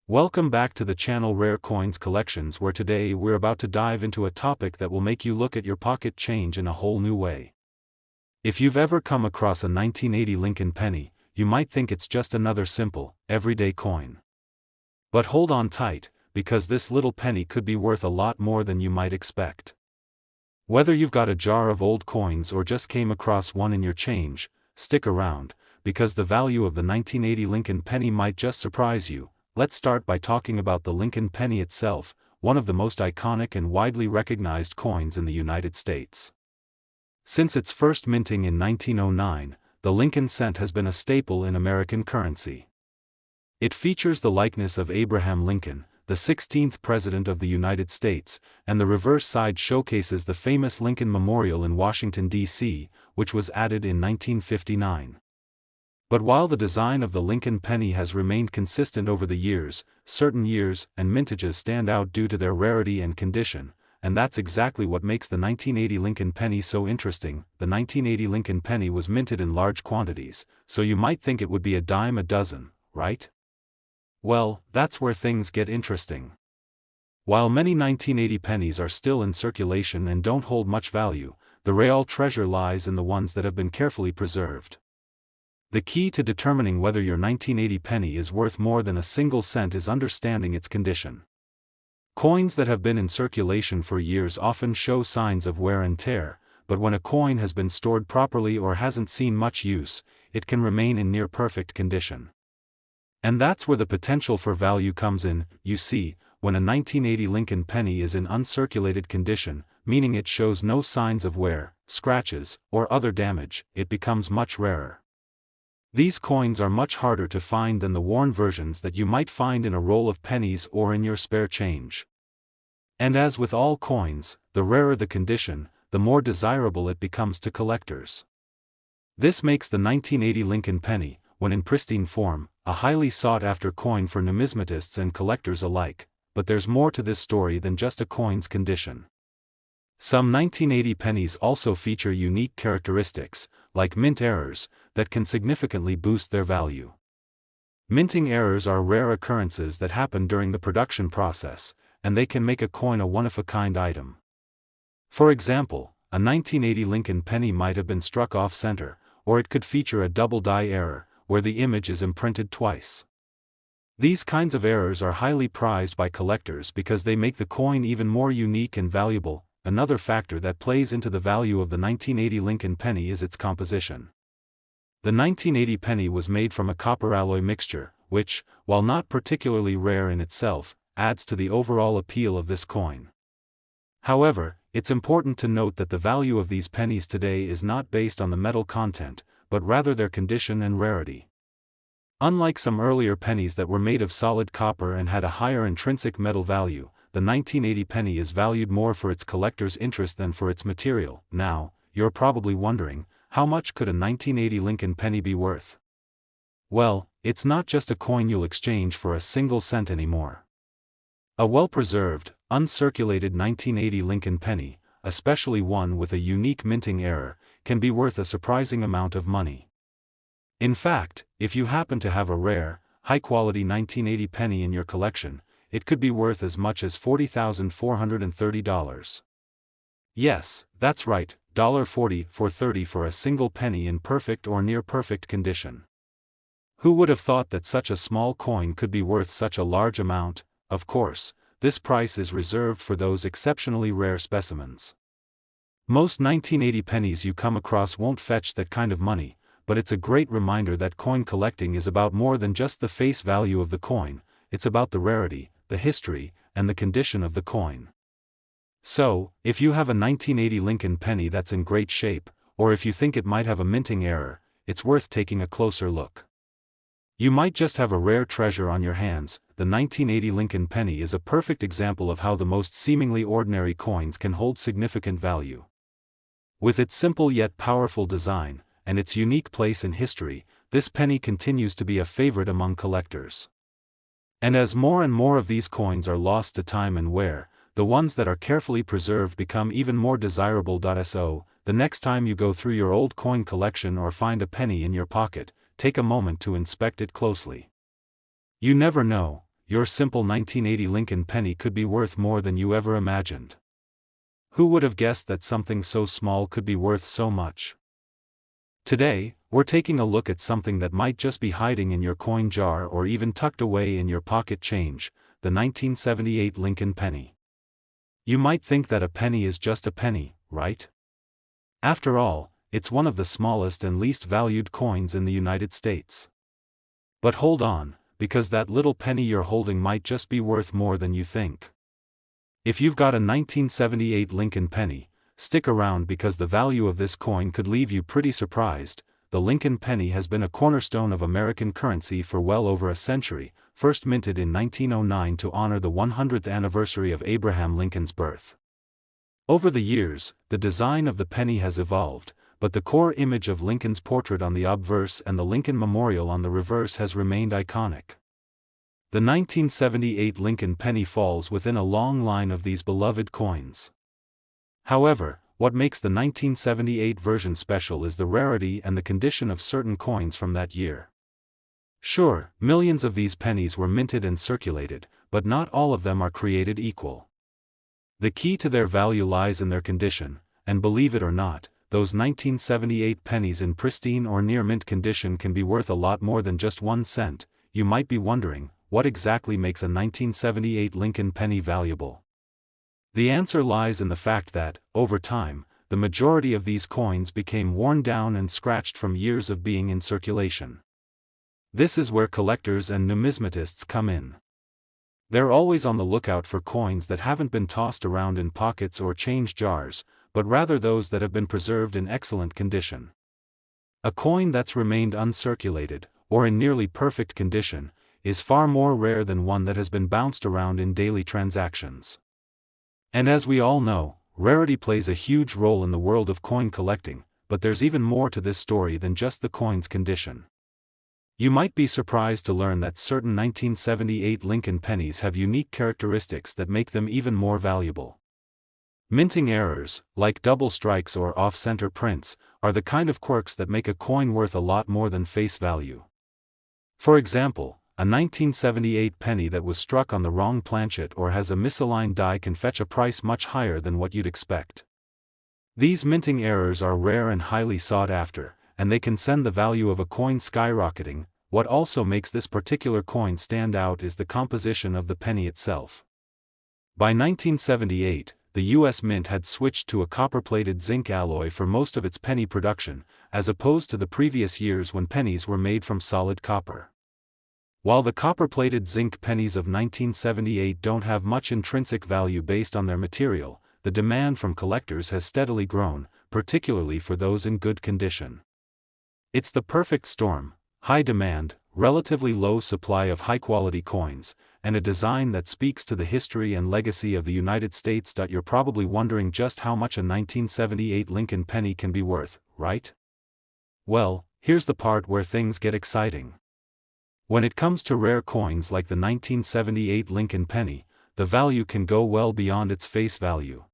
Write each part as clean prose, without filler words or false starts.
Welcome back to the channel Rare Coins Collections, where today we're about to dive into a topic that will make you look at your pocket change in a whole new way. If you've ever come across a 1980 Lincoln penny, you might think it's just another simple, everyday coin. But hold on tight, because this little penny could be worth a lot more than you might expect. Whether you've got a jar of old coins or just came across one in your change, stick around, because the value of the 1980 Lincoln penny might just surprise you. Let's start by talking about the Lincoln penny itself, one of the most iconic and widely recognized coins in the United States. Since its first minting in 1909, the Lincoln cent has been a staple in American currency. It features the likeness of Abraham Lincoln, the 16th President of the United States, and the reverse side showcases the famous Lincoln Memorial in Washington, D.C., which was added in 1959. But while the design of the Lincoln penny has remained consistent over the years, certain years and mintages stand out due to their rarity and condition, and that's exactly what makes the 1980 Lincoln penny so interesting. The 1980 Lincoln penny was minted in large quantities, so you might think it would be a dime a dozen, right? Well, that's where things get interesting. While many 1980 pennies are still in circulation and don't hold much value, the real treasure lies in the ones that have been carefully preserved. The key to determining whether your 1980 penny is worth more than a single cent is understanding its condition. Coins that have been in circulation for years often show signs of wear and tear, but when a coin has been stored properly or hasn't seen much use, it can remain in near perfect condition. And that's where the potential for value comes in. You see, when a 1980 Lincoln penny is in uncirculated condition, meaning it shows no signs of wear, scratches, or other damage, it becomes much rarer. These coins are much harder to find than the worn versions that you might find in a roll of pennies or in your spare change. And as with all coins, the rarer the condition, the more desirable it becomes to collectors. This makes the 1980 Lincoln penny, when in pristine form, a highly sought-after coin for numismatists and collectors alike. But there's more to this story than just a coin's condition. Some 1980 pennies also feature unique characteristics, like mint errors, that can significantly boost their value. Minting errors are rare occurrences that happen during the production process, and they can make a coin a one-of-a-kind item. For example, a 1980 Lincoln penny might have been struck off-center, or it could feature a double die error, where the image is imprinted twice. These kinds of errors are highly prized by collectors because they make the coin even more unique and valuable. Another factor that plays into the value of the 1980 Lincoln penny is its composition. The 1980 penny was made from a copper alloy mixture, which, while not particularly rare in itself, adds to the overall appeal of this coin. However, it's important to note that the value of these pennies today is not based on the metal content, but rather their condition and rarity. Unlike some earlier pennies that were made of solid copper and had a higher intrinsic metal value, the 1980 penny is valued more for its collector's interest than for its material. Now, you're probably wondering, how much could a 1980 Lincoln penny be worth? Well, it's not just a coin you'll exchange for a single cent anymore. A well-preserved, uncirculated 1980 Lincoln penny, especially one with a unique minting error, can be worth a surprising amount of money. In fact, if you happen to have a rare, high-quality 1980 penny in your collection, it could be worth as much as $40,430. Yes, that's right, $40,430 for a single penny in perfect or near-perfect condition. Who would have thought that such a small coin could be worth such a large amount? Of course, this price is reserved for those exceptionally rare specimens. Most 1980 pennies you come across won't fetch that kind of money, but it's a great reminder that coin collecting is about more than just the face value of the coin. It's about the rarity, the history, and the condition of the coin. So, if you have a 1980 Lincoln penny that's in great shape, or if you think it might have a minting error, it's worth taking a closer look. You might just have a rare treasure on your hands. The 1980 Lincoln penny is a perfect example of how the most seemingly ordinary coins can hold significant value. With its simple yet powerful design, and its unique place in history, this penny continues to be a favorite among collectors. And as more and more of these coins are lost to time and wear, the ones that are carefully preserved become even more desirable. So, the next time you go through your old coin collection or find a penny in your pocket, take a moment to inspect it closely. You never know, your simple 1980 Lincoln penny could be worth more than you ever imagined. Who would have guessed that something so small could be worth so much? Today, we're taking a look at something that might just be hiding in your coin jar or even tucked away in your pocket change, the 1978 Lincoln penny. You might think that a penny is just a penny, right? After all, it's one of the smallest and least valued coins in the United States. But hold on, because that little penny you're holding might just be worth more than you think. If you've got a 1978 Lincoln penny, stick around because the value of this coin could leave you pretty surprised. The Lincoln penny has been a cornerstone of American currency for well over a century, first minted in 1909 to honor the 100th anniversary of Abraham Lincoln's birth. Over the years, the design of the penny has evolved, but the core image of Lincoln's portrait on the obverse and the Lincoln Memorial on the reverse has remained iconic. The 1978 Lincoln penny falls within a long line of these beloved coins. However, what makes the 1978 version special is the rarity and the condition of certain coins from that year. Sure, millions of these pennies were minted and circulated, but not all of them are created equal. The key to their value lies in their condition, and believe it or not, those 1978 pennies in pristine or near mint condition can be worth a lot more than just 1 cent. You might be wondering, what exactly makes a 1978 Lincoln penny valuable? The answer lies in the fact that, over time, the majority of these coins became worn down and scratched from years of being in circulation. This is where collectors and numismatists come in. They're always on the lookout for coins that haven't been tossed around in pockets or change jars, but rather those that have been preserved in excellent condition. A coin that's remained uncirculated, or in nearly perfect condition, is far more rare than one that has been bounced around in daily transactions. And as we all know, rarity plays a huge role in the world of coin collecting, but there's even more to this story than just the coin's condition. You might be surprised to learn that certain 1978 Lincoln pennies have unique characteristics that make them even more valuable. Minting errors, like double strikes or off-center prints, are the kind of quirks that make a coin worth a lot more than face value. For example, a 1978 penny that was struck on the wrong planchet or has a misaligned die can fetch a price much higher than what you'd expect. These minting errors are rare and highly sought after, and they can send the value of a coin skyrocketing. What also makes this particular coin stand out is the composition of the penny itself. By 1978, the U.S. Mint had switched to a copper-plated zinc alloy for most of its penny production, as opposed to the previous years when pennies were made from solid copper. While the copper-plated zinc pennies of 1978 don't have much intrinsic value based on their material, the demand from collectors has steadily grown, particularly for those in good condition. It's the perfect storm: high demand, relatively low supply of high-quality coins, and a design that speaks to the history and legacy of the United States. You're probably wondering just how much a 1978 Lincoln penny can be worth, right? Well, here's the part where things get exciting. When it comes to rare coins like the 1978 Lincoln penny, the value can go well beyond its face value.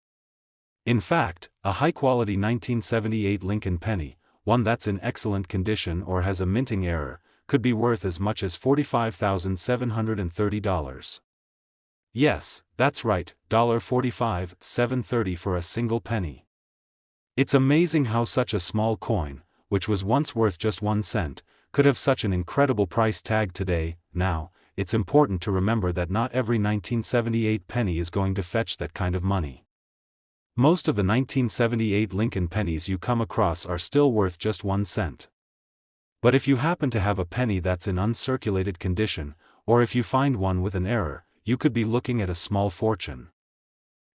In fact, a high-quality 1978 Lincoln penny, one that's in excellent condition or has a minting error, could be worth as much as $45,730. Yes, that's right, $45,730 for a single penny. It's amazing how such a small coin, which was once worth just 1 cent, could have such an incredible price tag today. Now, it's important to remember that not every 1978 penny is going to fetch that kind of money. Most of the 1978 Lincoln pennies you come across are still worth just 1 cent. But if you happen to have a penny that's in uncirculated condition, or if you find one with an error, you could be looking at a small fortune.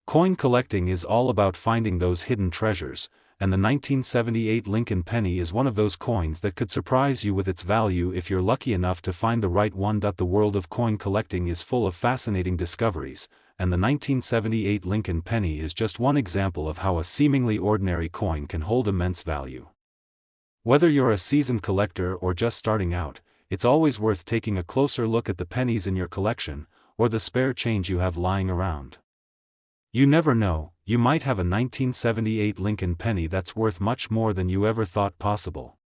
Coin collecting is all about finding those hidden treasures, and the 1978 Lincoln penny is one of those coins that could surprise you with its value if you're lucky enough to find the right one. The world of coin collecting is full of fascinating discoveries, and the 1978 Lincoln penny is just one example of how a seemingly ordinary coin can hold immense value. Whether you're a seasoned collector or just starting out, it's always worth taking a closer look at the pennies in your collection, or the spare change you have lying around. You never know, you might have a 1978 Lincoln penny that's worth much more than you ever thought possible.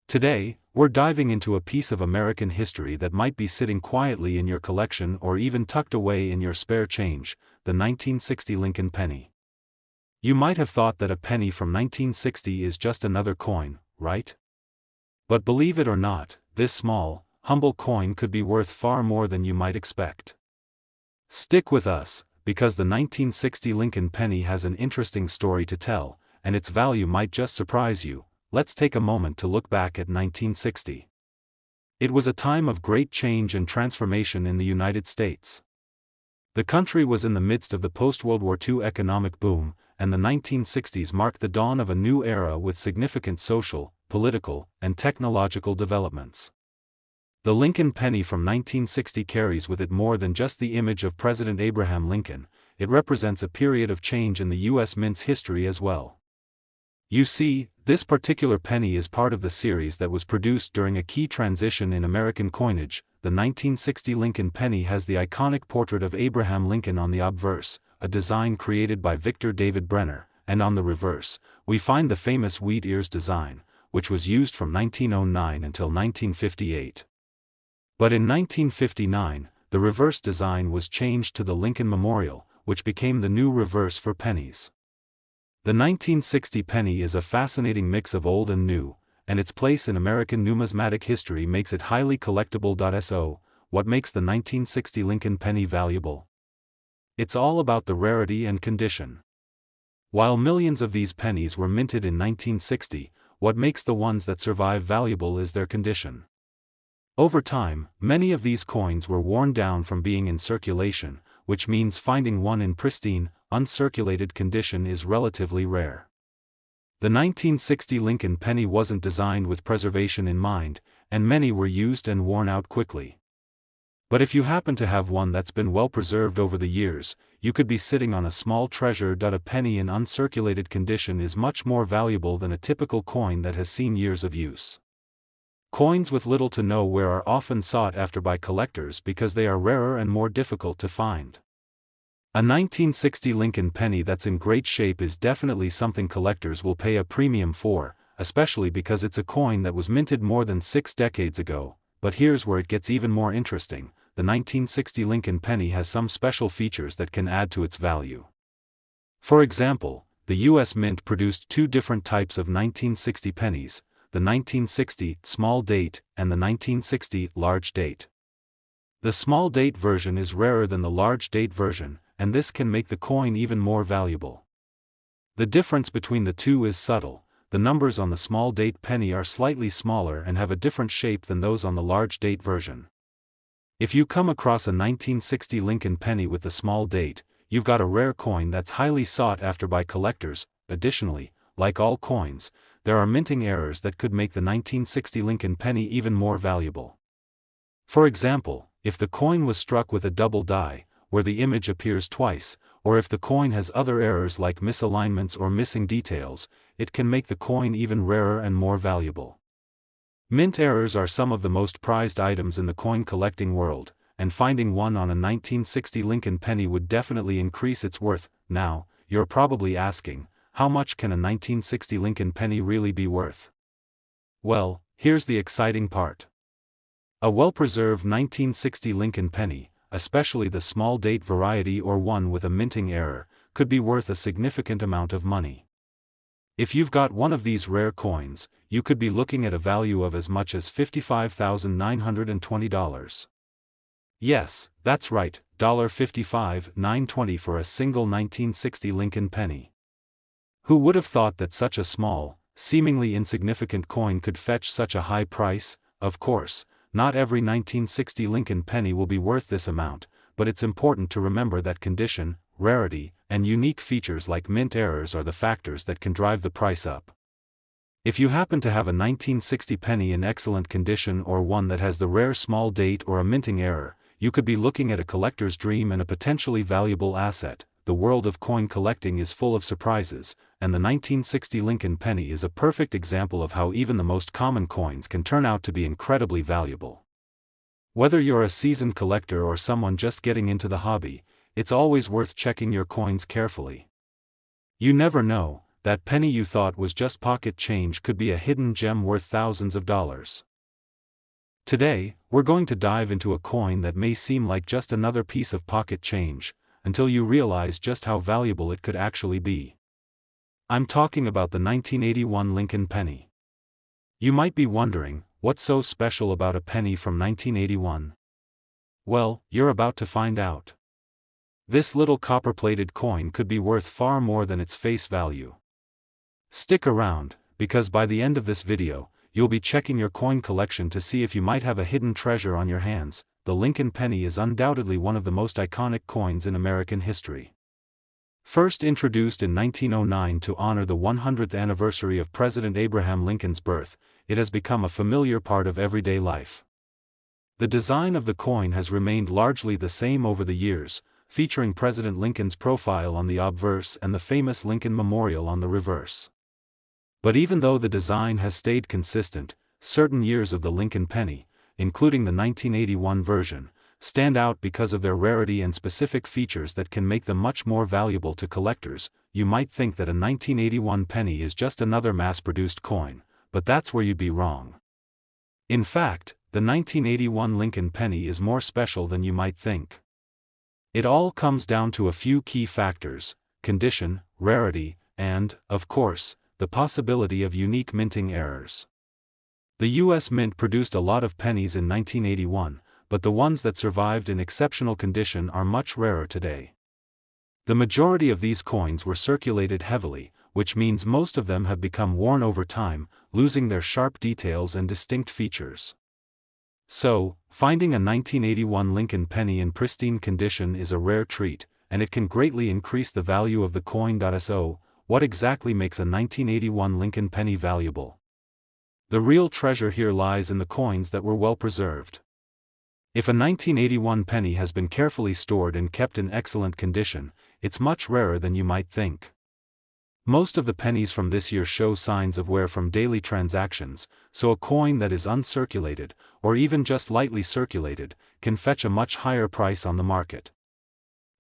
Today, we're diving into a piece of American history that might be sitting quietly in your collection or even tucked away in your spare change, the 1960 Lincoln penny. You might have thought that a penny from 1960 is just another coin, right? But believe it or not, this small, humble coin could be worth far more than you might expect. Stick with us, because the 1960 Lincoln penny has an interesting story to tell, and its value might just surprise you. Let's take a moment to look back at 1960. It was a time of great change and transformation in the United States. The country was in the midst of the post-World War II economic boom, and the 1960s marked the dawn of a new era with significant social, political, and technological developments. The Lincoln penny from 1960 carries with it more than just the image of President Abraham Lincoln. It represents a period of change in the U.S. mint's history as well. You see, this particular penny is part of the series that was produced during a key transition in American coinage. The 1960 Lincoln penny has the iconic portrait of Abraham Lincoln on the obverse, a design created by Victor David Brenner, and on the reverse, we find the famous wheat ears design, which was used from 1909 until 1958. But in 1959, the reverse design was changed to the Lincoln Memorial, which became the new reverse for pennies. The 1960 penny is a fascinating mix of old and new, and its place in American numismatic history makes it highly collectible. So, what makes the 1960 Lincoln penny valuable? It's all about the rarity and condition. While millions of these pennies were minted in 1960, what makes the ones that survive valuable is their condition. Over time, many of these coins were worn down from being in circulation, which means finding one in pristine, uncirculated condition is relatively rare. The 1960 Lincoln penny wasn't designed with preservation in mind, and many were used and worn out quickly. But if you happen to have one that's been well preserved over the years, you could be sitting on a small treasure. A penny in uncirculated condition is much more valuable than a typical coin that has seen years of use. Coins with little to no wear are often sought after by collectors because they are rarer and more difficult to find. A 1960 Lincoln penny that's in great shape is definitely something collectors will pay a premium for, especially because it's a coin that was minted more than 6 decades ago. But here's where it gets even more interesting: the 1960 Lincoln penny has some special features that can add to its value. For example, the U.S. Mint produced 2 different types of 1960 pennies, the 1960 small date and the 1960 large date. The small date version is rarer than the large date version, and this can make the coin even more valuable. The difference between the two is subtle. The numbers on the small date penny are slightly smaller and have a different shape than those on the large date version. If you come across a 1960 Lincoln penny with the small date, you've got a rare coin that's highly sought after by collectors. Additionally, like all coins, there are minting errors that could make the 1960 Lincoln penny even more valuable. For example, if the coin was struck with a double die, where the image appears twice, or if the coin has other errors like misalignments or missing details, it can make the coin even rarer and more valuable. Mint errors are some of the most prized items in the coin collecting world, and finding one on a 1960 Lincoln penny would definitely increase its worth. Now, you're probably asking, how much can a 1960 Lincoln penny really be worth? Well, here's the exciting part. A well-preserved 1960 Lincoln penny, especially the small date variety or one with a minting error, could be worth a significant amount of money. If you've got one of these rare coins, you could be looking at a value of as much as $55,920. Yes, that's right, $55,920 for a single 1960 Lincoln penny. Who would have thought that such a small, seemingly insignificant coin could fetch such a high price? Of course, not every 1960 Lincoln penny will be worth this amount, but it's important to remember that condition, rarity, and unique features like mint errors are the factors that can drive the price up. If you happen to have a 1960 penny in excellent condition or one that has the rare small date or a minting error, you could be looking at a collector's dream and a potentially valuable asset. The world of coin collecting is full of surprises, and the 1960 Lincoln penny is a perfect example of how even the most common coins can turn out to be incredibly valuable. Whether you're a seasoned collector or someone just getting into the hobby, it's always worth checking your coins carefully. You never know, that penny you thought was just pocket change could be a hidden gem worth thousands of dollars. Today, we're going to dive into a coin that may seem like just another piece of pocket change, until you realize just how valuable it could actually be. I'm talking about the 1981 Lincoln penny. You might be wondering, what's so special about a penny from 1981? Well, you're about to find out. This little copper-plated coin could be worth far more than its face value. Stick around, because by the end of this video, you'll be checking your coin collection to see if you might have a hidden treasure on your hands. The Lincoln penny is undoubtedly one of the most iconic coins in American history. First introduced in 1909 to honor the 100th anniversary of President Abraham Lincoln's birth, it has become a familiar part of everyday life. The design of the coin has remained largely the same over the years, featuring President Lincoln's profile on the obverse and the famous Lincoln Memorial on the reverse. But even though the design has stayed consistent, certain years of the Lincoln penny, including the 1981 version, stand out because of their rarity and specific features that can make them much more valuable to collectors. You might think that a 1981 penny is just another mass-produced coin, but that's where you'd be wrong. In fact, the 1981 Lincoln penny is more special than you might think. It all comes down to a few key factors: condition, rarity, and, of course, the possibility of unique minting errors. The U.S. Mint produced a lot of pennies in 1981, but the ones that survived in exceptional condition are much rarer today. The majority of these coins were circulated heavily, which means most of them have become worn over time, losing their sharp details and distinct features. So, finding a 1981 Lincoln penny in pristine condition is a rare treat, and it can greatly increase the value of the coin. So, what exactly makes a 1981 Lincoln penny valuable? The real treasure here lies in the coins that were well preserved. If a 1981 penny has been carefully stored and kept in excellent condition, it's much rarer than you might think. Most of the pennies from this year show signs of wear from daily transactions, so a coin that is uncirculated, or even just lightly circulated, can fetch a much higher price on the market.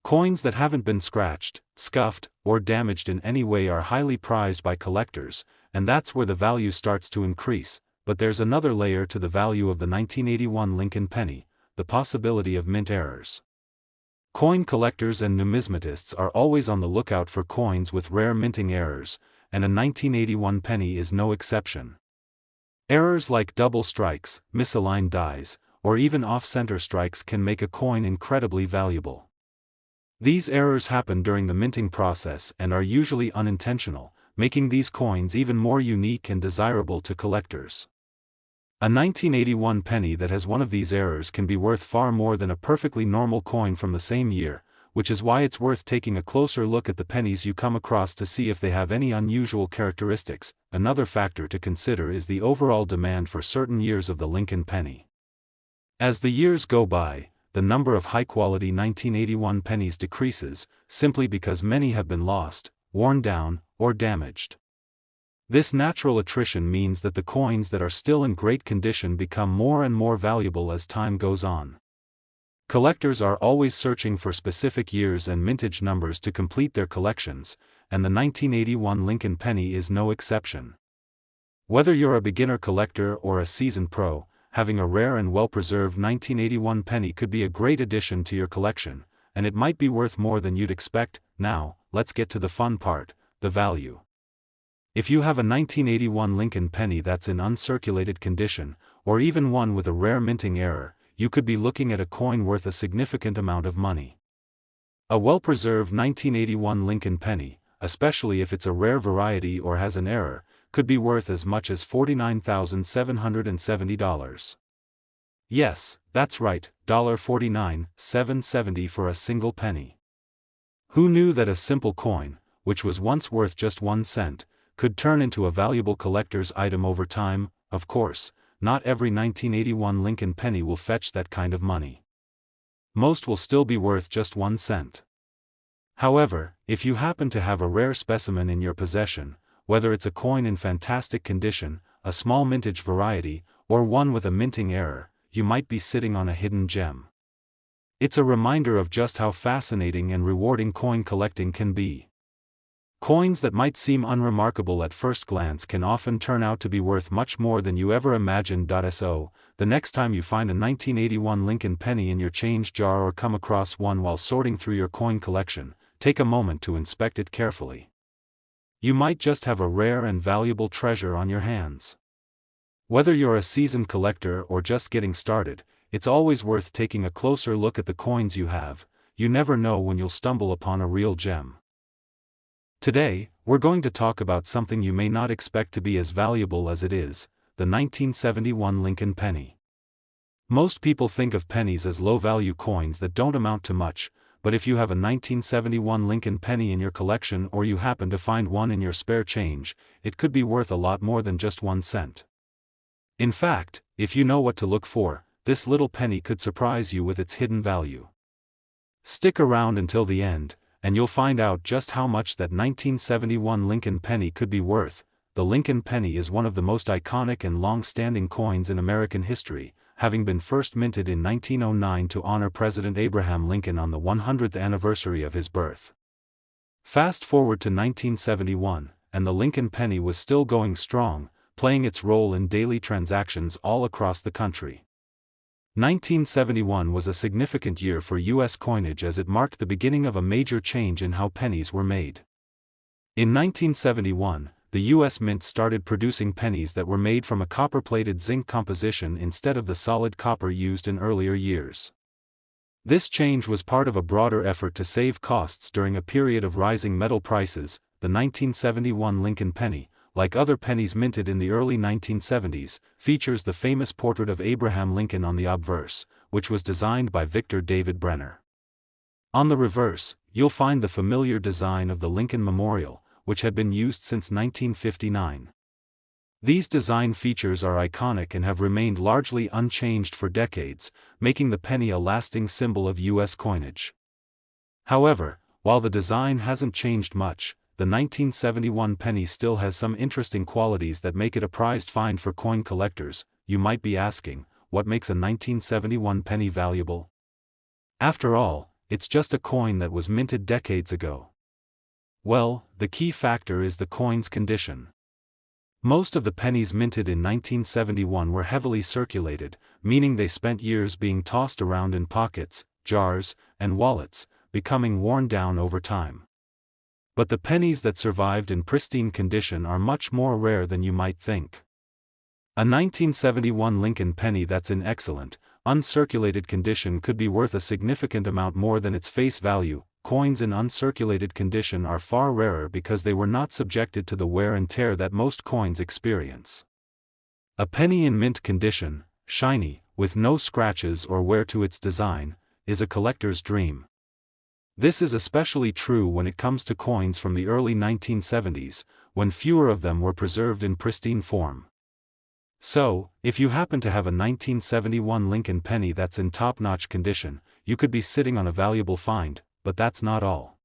Coins that haven't been scratched, scuffed, or damaged in any way are highly prized by collectors, and that's where the value starts to increase. But there's another layer to the value of the 1981 Lincoln penny: the possibility of mint errors. Coin collectors and numismatists are always on the lookout for coins with rare minting errors, and a 1981 penny is no exception. Errors like double strikes, misaligned dies, or even off-center strikes can make a coin incredibly valuable. These errors happen during the minting process and are usually unintentional, making these coins even more unique and desirable to collectors. A 1981 penny that has one of these errors can be worth far more than a perfectly normal coin from the same year, which is why it's worth taking a closer look at the pennies you come across to see if they have any unusual characteristics. Another factor to consider is the overall demand for certain years of the Lincoln penny. As the years go by, the number of high-quality 1981 pennies decreases, simply because many have been lost, worn down, or damaged. This natural attrition means that the coins that are still in great condition become more and more valuable as time goes on. Collectors are always searching for specific years and mintage numbers to complete their collections, and the 1981 Lincoln penny is no exception. Whether you're a beginner collector or a seasoned pro, having a rare and well-preserved 1981 penny could be a great addition to your collection, and it might be worth more than you'd expect. Now, let's get to the fun part: the value. If you have a 1981 Lincoln penny that's in uncirculated condition, or even one with a rare minting error, you could be looking at a coin worth a significant amount of money. A well-preserved 1981 Lincoln penny, especially if it's a rare variety or has an error, could be worth as much as $49,770. Yes, that's right, $49,770 for a single penny. Who knew that a simple coin, which was once worth just 1 cent, could turn into a valuable collector's item over time? Of course, not every 1981 Lincoln penny will fetch that kind of money. Most will still be worth just 1 cent. However, if you happen to have a rare specimen in your possession, whether it's a coin in fantastic condition, a small mintage variety, or one with a minting error, you might be sitting on a hidden gem. It's a reminder of just how fascinating and rewarding coin collecting can be. Coins that might seem unremarkable at first glance can often turn out to be worth much more than you ever imagined. So, the next time you find a 1981 Lincoln penny in your change jar or come across one while sorting through your coin collection, take a moment to inspect it carefully. You might just have a rare and valuable treasure on your hands. Whether you're a seasoned collector or just getting started, it's always worth taking a closer look at the coins you have. You never know when you'll stumble upon a real gem. Today, we're going to talk about something you may not expect to be as valuable as it is, the 1971 Lincoln penny. Most people think of pennies as low-value coins that don't amount to much, but if you have a 1971 Lincoln penny in your collection or you happen to find one in your spare change, it could be worth a lot more than just 1 cent. In fact, if you know what to look for, this little penny could surprise you with its hidden value. Stick around until the end, and you'll find out just how much that 1971 Lincoln penny could be worth. The Lincoln penny is one of the most iconic and long-standing coins in American history, having been first minted in 1909 to honor President Abraham Lincoln on the 100th anniversary of his birth. Fast forward to 1971, and the Lincoln penny was still going strong, playing its role in daily transactions all across the country. 1971 was a significant year for U.S. coinage as it marked the beginning of a major change in how pennies were made. In 1971, the U.S. Mint started producing pennies that were made from a copper-plated zinc composition instead of the solid copper used in earlier years. This change was part of a broader effort to save costs during a period of rising metal prices. The 1971 Lincoln penny, like other pennies minted in the early 1970s, features the famous portrait of Abraham Lincoln on the obverse, which was designed by Victor David Brenner. On the reverse, you'll find the familiar design of the Lincoln Memorial, which had been used since 1959. These design features are iconic and have remained largely unchanged for decades, making the penny a lasting symbol of U.S. coinage. However, while the design hasn't changed much, the 1971 penny still has some interesting qualities that make it a prized find for coin collectors. You might be asking, what makes a 1971 penny valuable? After all, it's just a coin that was minted decades ago. Well, the key factor is the coin's condition. Most of the pennies minted in 1971 were heavily circulated, meaning they spent years being tossed around in pockets, jars, and wallets, becoming worn down over time. But the pennies that survived in pristine condition are much more rare than you might think. A 1971 Lincoln penny that's in excellent, uncirculated condition could be worth a significant amount more than its face value. Coins in uncirculated condition are far rarer because they were not subjected to the wear and tear that most coins experience. A penny in mint condition, shiny, with no scratches or wear to its design, is a collector's dream. This is especially true when it comes to coins from the early 1970s, when fewer of them were preserved in pristine form. So, if you happen to have a 1971 Lincoln penny that's in top-notch condition, you could be sitting on a valuable find, but that's not all.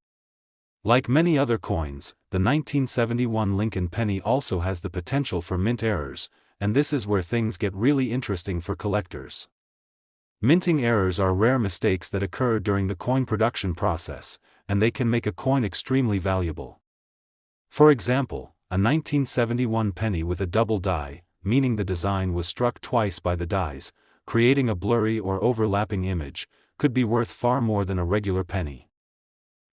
Like many other coins, the 1971 Lincoln penny also has the potential for mint errors, and this is where things get really interesting for collectors. Minting errors are rare mistakes that occur during the coin production process, and they can make a coin extremely valuable. For example, a 1971 penny with a double die, meaning the design was struck twice by the dies, creating a blurry or overlapping image, could be worth far more than a regular penny.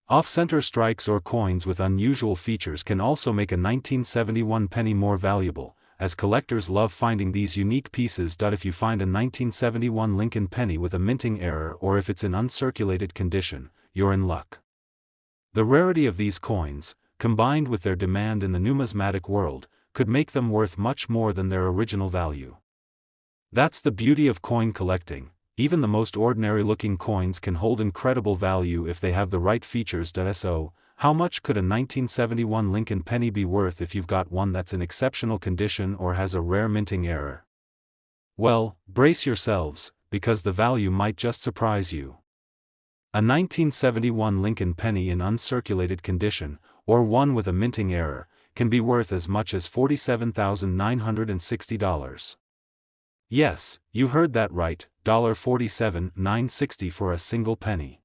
Off-center strikes or coins with unusual features can also make a 1971 penny more valuable, as collectors love finding these unique pieces. If you find a 1971 Lincoln penny with a minting error or if it's in uncirculated condition, you're in luck. The rarity of these coins, combined with their demand in the numismatic world, could make them worth much more than their original value. That's the beauty of coin collecting. Even the most ordinary-looking coins can hold incredible value if they have the right features. So, how much could a 1971 Lincoln penny be worth if you've got one that's in exceptional condition or has a rare minting error? Well, brace yourselves, because the value might just surprise you. A 1971 Lincoln penny in uncirculated condition, or one with a minting error, can be worth as much as $47,960. Yes, you heard that right, $47,960 for a single penny.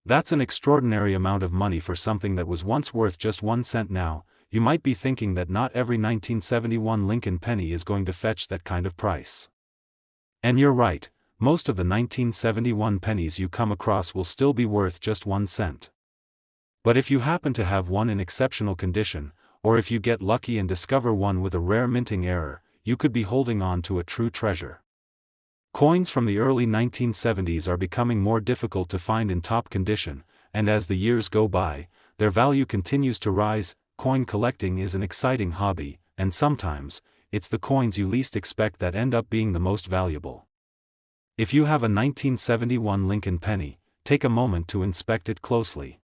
That's an extraordinary amount of money for something that was once worth just 1 cent. Now, you might be thinking that not every 1971 Lincoln penny is going to fetch that kind of price. And you're right, most of the 1971 pennies you come across will still be worth just 1 cent. But if you happen to have one in exceptional condition, or if you get lucky and discover one with a rare minting error, you could be holding on to a true treasure. Coins from the early 1970s are becoming more difficult to find in top condition, and as the years go by, their value continues to rise. Coin collecting is an exciting hobby, and sometimes, it's the coins you least expect that end up being the most valuable. If you have a 1971 Lincoln penny, take a moment to inspect it closely.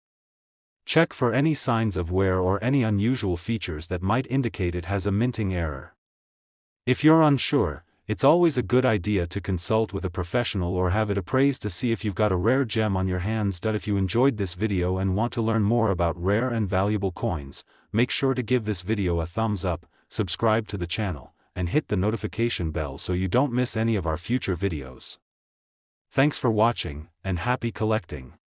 Check for any signs of wear or any unusual features that might indicate it has a minting error. If you're unsure, it's always a good idea to consult with a professional or have it appraised to see if you've got a rare gem on your hands. If you enjoyed this video and want to learn more about rare and valuable coins, make sure to give this video a thumbs up, subscribe to the channel, and hit the notification bell so you don't miss any of our future videos. Thanks for watching, and happy collecting!